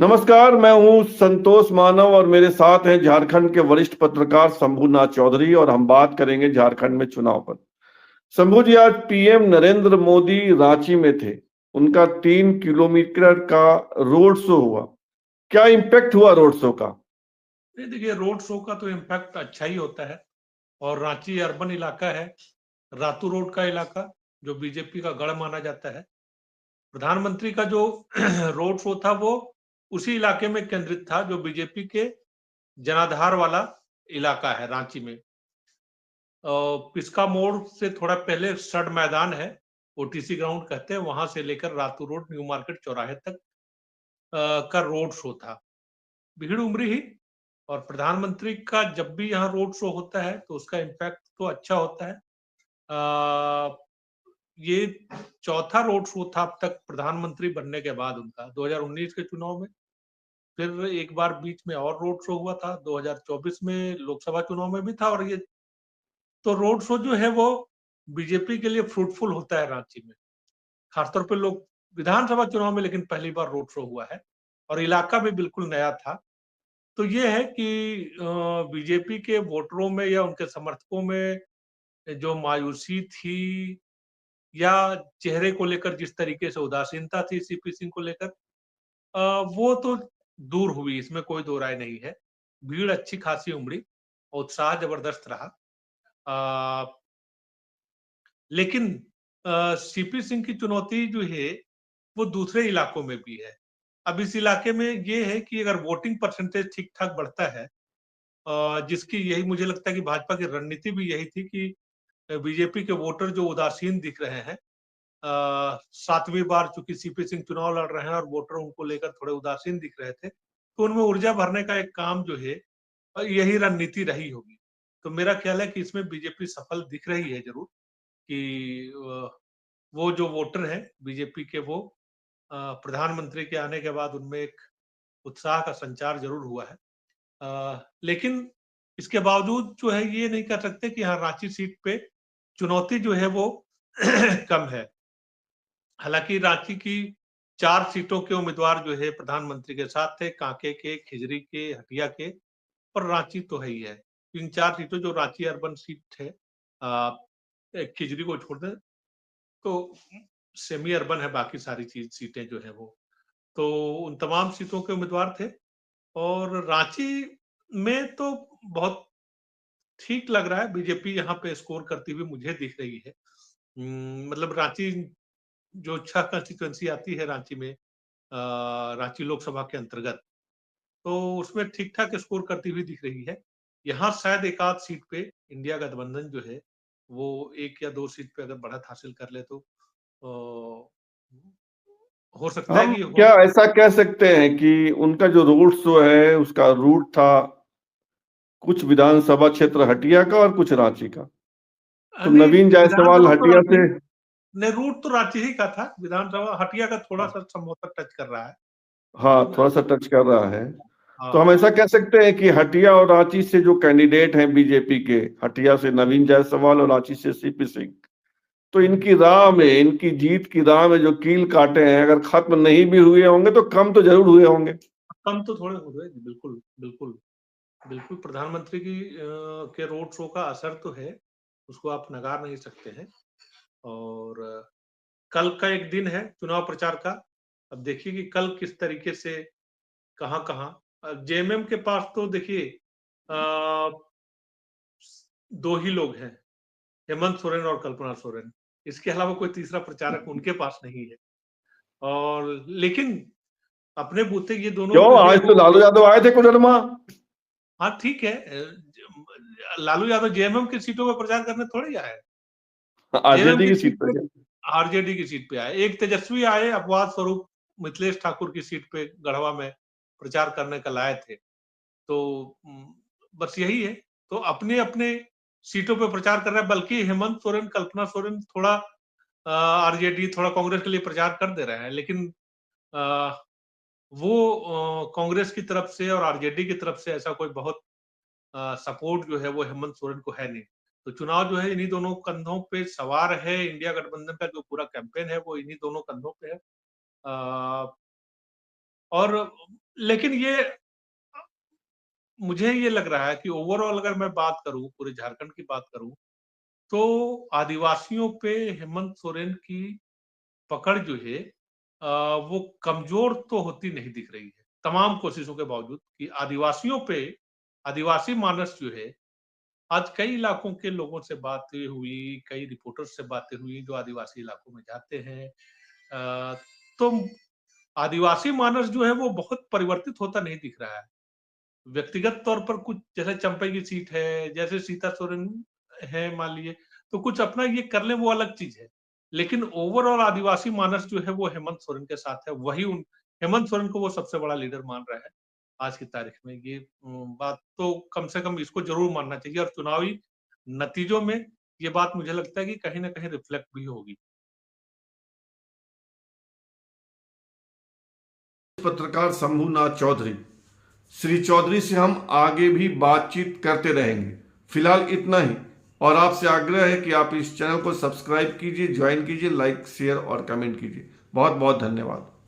नमस्कार, मैं हूँ संतोष मानव और मेरे साथ हैं झारखंड के वरिष्ठ पत्रकार शंभूनाथ चौधरी और हम बात करेंगे झारखंड में चुनाव पर। शंभू जी, आज पीएम नरेंद्र मोदी रांची में थे। उनका 3 किलोमीटर का रोड शो हुआ। क्या इम्पैक्ट हुआ रोड शो का? नहीं, देखिए, रोड शो का तो इम्पैक्ट अच्छा ही होता है और रांची अर्बन इलाका है, रातू रोड का इलाका जो बीजेपी का गढ़ माना जाता है। प्रधानमंत्री का जो रोड शो था वो उसी इलाके में केंद्रित था जो बीजेपी के जनाधार वाला इलाका है रांची में। पिस्का मोड़ से थोड़ा पहले सड मैदान है, ओटीसी ग्राउंड कहते हैं, वहां से लेकर रातू रोड न्यू मार्केट चौराहे तक का रोड शो था। भीड़ उमड़ी ही और प्रधानमंत्री का जब भी यहाँ रोड शो होता है तो उसका इम्पैक्ट तो अच्छा होता है। ये चौथा रोड शो था अब तक प्रधानमंत्री बनने के बाद उनका। 2019 के चुनाव में फिर एक बार बीच में और रोड शो हुआ था, 2024 में लोकसभा चुनाव में भी था और ये तो रोड शो जो है वो बीजेपी के लिए फ्रूटफुल होता है रांची में। खासतौर पे लोग विधानसभा चुनाव में लेकिन पहली बार रोड शो हुआ है और इलाका भी बिल्कुल नया था। तो ये है कि बीजेपी के वोटरों में या उनके समर्थकों में जो मायूसी थी या चेहरे को लेकर जिस तरीके से उदासीनता थी सीपी सिंह को लेकर, वो तो दूर हुई, इसमें कोई दो राय नहीं है। भीड़ अच्छी खासी उमड़ी, उत्साह जबरदस्त रहा। अ, लेकिन सीपी सिंह की चुनौती जो है वो दूसरे इलाकों में भी है। अब इस इलाके में ये है कि अगर वोटिंग परसेंटेज ठीक-ठाक बढ़ता है, जिसकी यही मुझे लगता है कि भाजपा की रणनीति भी यही थी कि बीजेपी के वोटर जो उदासीन दिख रहे हैं, 7वीं बार चूंकि सीपी सिंह चुनाव लड़ रहे हैं और वोटर उनको लेकर थोड़े उदासीन दिख रहे थे, तो उनमें ऊर्जा भरने का एक काम जो है यही रणनीति रही होगी। तो मेरा ख्याल है कि इसमें बीजेपी सफल दिख रही है जरूर कि वो जो वोटर हैं बीजेपी के वो प्रधानमंत्री के आने के बाद उनमें एक उत्साह का संचार जरूर हुआ है। लेकिन इसके बावजूद जो है ये नहीं कह सकते कि हाँ, रांची सीट पे चुनौती जो है वो कम है। हालांकि रांची की 4 सीटों के उम्मीदवार जो है प्रधानमंत्री के साथ थे, कांके के, खिजरी के, हटिया के और रांची तो है ही है। इन 4 सीटों जो रांची अर्बन सीट है, खिजरी को छोड़ दें तो सेमी अर्बन है, बाकी सारी चीज सीटें जो है वो, तो उन तमाम सीटों के उम्मीदवार थे और रांची में तो बहुत ठीक लग रहा है, बीजेपी यहाँ पे स्कोर करती हुई मुझे दिख रही है। मतलब रांची जो 6 कंस्टिट्यूएंसी आती है रांची में, रांची लोकसभा के अंतर्गत, तो उसमें ठीक-ठाक स्कोर करती हुई दिख रही है। यहाँ शायद एक आध सीट पे इंडिया गठबंधन जो है, वो 1 या 2 सीट पे अगर बढ़त हासिल कर ले तो हो सकता है हम कि क्या हो। ऐसा कह सकते हैं कि उनका जो रोड शो है उसका रूट था कुछ विधानसभा क्षेत्र हटिया का और कुछ रांची का? तो नहीं, नवीन जायसवाल विधानसभा तो हटिया रांची, से। नहीं, रूट तो रांची ही का था, विधानसभा हटिया का थोड़ा-सा संभवतः टच कर रहा है। हाँ, लेकिन थोड़ा सा टच कर रहा है। तो हम हाँ, ऐसा कह सकते हैं कि हटिया और रांची से जो कैंडिडेट हैं बीजेपी के, हटिया से नवीन जायसवाल और रांची से सीपी सिंह, तो इनकी राह में, इनकी जीत की राह में जो कील काटे हैं, अगर खत्म नहीं भी हुए होंगे तो कम तो जरूर हुए होंगे। कम तो थोड़े हो गए, बिल्कुल, बिल्कुल। बिल्कुल, प्रधानमंत्री की के रोड शो का असर तो है, उसको आप नकार नहीं सकते हैं और कल का एक दिन है चुनाव प्रचार का। अब देखिए कि कल किस तरीके से कहाँ-कहाँ, जेएमएम के पास तो देखिए, अ, 2 ही लोग हैं, हेमंत सोरेन और कल्पना सोरेन। इसके अलावा कोई तीसरा प्रचारक उनके पास नहीं है और लेकिन अपने बूते ये दोनों क्यों, जो है आज तो वो, लालू यादव आए थे कोडरमा। हाँ, ठीक है। लालू यादव जेएमएम की सीटों पे प्रचार करने थोड़ी आए हैं। जेएमएम आरजेडी की की सीट सीट पर पे, क्या? आरजेडी की सीट पे आए। एक तेजस्वी आए अपवाद स्वरूप, मिथिलेश ठाकुर की सीट पे गढ़वा में प्रचार करने कल आए थे। तो बस यही है। तो अपने-अपने सीटों पे प्रचार कर रहे हैं, बल्कि हेमंत सोरेन, कल्पना सोरेन थोड़ा आरजेडी, थोड़ा कांग्रेस के लिए प्रचार कर दे रहे हैं। लेकिन अ, वो कांग्रेस की तरफ से और आरजेडी की तरफ से ऐसा कोई बहुत सपोर्ट जो है वो हेमंत सोरेन को है नहीं। तो चुनाव जो है इन्हीं दोनों कंधों पे सवार है, इंडिया गठबंधन का जो पूरा कैंपेन है वो इन्हीं दोनों कंधों पे है। और लेकिन ये मुझे ये लग रहा है कि ओवरऑल अगर मैं बात करूं, पूरे झारखंड की बात करूं, तो आदिवासियों पे हेमंत सोरेन की पकड़ जो है वो कमजोर तो होती नहीं दिख रही है, तमाम कोशिशों के बावजूद कि आदिवासियों पे, आदिवासी मानस जो है, आज कई इलाकों के लोगों से बातें हुई, कई रिपोर्टर्स से बातें हुई जो आदिवासी इलाकों में जाते हैं, तो आदिवासी मानस जो है वो बहुत परिवर्तित होता नहीं दिख रहा है। व्यक्तिगत तौर पर कुछ जैसे चंपई की सीट है, जैसे सीता सोरेन है मान लीजिए, तो कुछ अपना ये कर लें वो अलग चीज है। लेकिन ओवरऑल आदिवासी मानस जो है वो हेमंत सोरेन के साथ है। वही उन हेमंत सोरेन को वो सबसे बड़ा लीडर मान रहा है आज की तारीख में। ये बात तो कम से कम इसको जरूर मानना चाहिए और चुनावी नतीजों में ये बात मुझे लगता है कि कहीं ना कहीं रिफ्लेक्ट भी होगी। पत्रकार शंभूनाथ चौधरी, श्री चौधरी से हम आगे भी बातचीत करते रहेंगे। फिलहाल इतना ही, और आपसे आग्रह है कि आप इस चैनल को सब्सक्राइब कीजिए, ज्वाइन कीजिए, लाइक शेयर और कमेंट कीजिए। बहुत बहुत धन्यवाद।